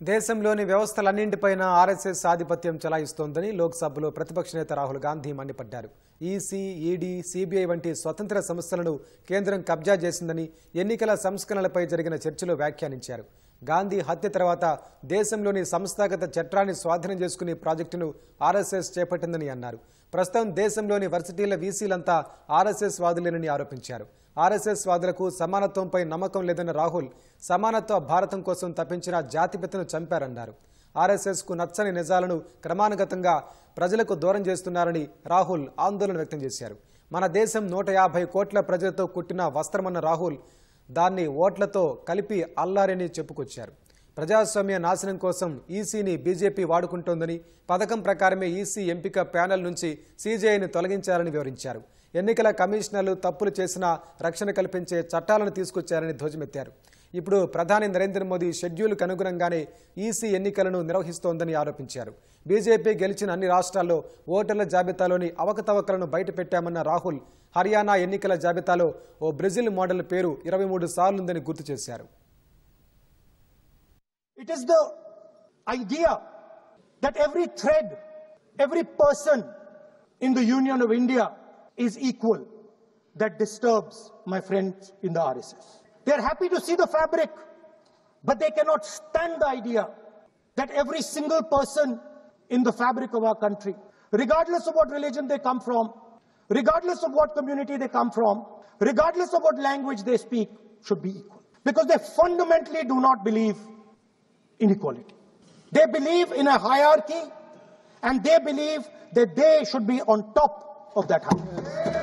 దేశంలోని వ్యవస్థలన్నింటిపైన ఆర్ఎస్ఎస్ ఆధిపత్యం చెలాయిస్తోందని లోక్సభలో ప్రతిపక్ష నేత రాహుల్ గాంధీ మండిపడ్డారు. ఈసీ, ఈడీ, సిబిఐ వంటి స్వతంత్ర సంస్థలను కేంద్రం కబ్జా చేసిందని ఎన్నికల సంస్కరణలపై జరిగిన చర్చలో వ్యాఖ్యానించారు. గాంధీ హత్య తర్వాత దేశంలోని సంస్థాగత చట్టాన్ని స్వాధీనం చేసుకునే ప్రాజెక్టును ఆర్ఎస్ఎస్ చేపట్టిందని అన్నారు. ప్రస్తుతం దేశంలోని వర్సిటీల వీసీలంతా ఆర్ఎస్ఎస్ వాదులేనని ఆరోపించారు. ఆర్ఎస్ఎస్ వాదులకు సమానత్వంపై నమ్మకం లేదన్న రాహుల్ సమానత్వ భారతం కోసం తప్పించిన జాతిపితను చంపారన్నారు. ఆర్ఎస్ఎస్కు నచ్చని నిజాలను క్రమానుగతంగా ప్రజలకు దూరం చేస్తున్నారని రాహుల్ ఆందోళన వ్యక్తం చేశారు. మన దేశం 150 కోట్ల ప్రజలతో కుట్టిన వస్త్రమన్న రాహుల్ దాన్ని ఓట్లతో కలిపి అల్లారని చెప్పుకొచ్చారు. ప్రజాస్వామ్య నాశనం కోసం ఈసీని బీజేపీ వాడుకుంటోందని, పథకం ప్రకారమే ఈసీ ఎంపిక ప్యానెల్ నుంచి సీజేఐని తొలగించారని వివరించారు. ఎన్నికల కమిషనర్లు తప్పులు చేసినా రక్షణ కల్పించే చట్టాలను తీసుకొచ్చారని ధ్వజమెత్తారు. ఇప్పుడు ప్రధాని నరేంద్ర మోదీ షెడ్యూల్కు అనుగుణంగానే ఈసీ ఎన్నికలను నిర్వహిస్తోందని ఆరోపించారు. బీజేపీ గెలిచిన అన్ని రాష్ట్రాల్లో ఓటర్ల జాబితాలోని అవకతవకలను బయటపెట్టామన్న రాహుల్ హర్యానా ఎన్నికల జాబితాలో ఓ బ్రెజిల్ మోడల్ పేరు 23 సార్లు ఉందని గుర్తు చేశారు. It is the idea that every thread, every person in the Union of India is equal that disturbs my friends in the RSS. They are happy to see the fabric, but they cannot stand the idea that every single person in the fabric of our country, regardless of what religion they come from, regardless of what community they come from, regardless of what language they speak, should be equal. Because they fundamentally do not believe in equality. They believe in a hierarchy, and they believe that they should be on top of that hierarchy.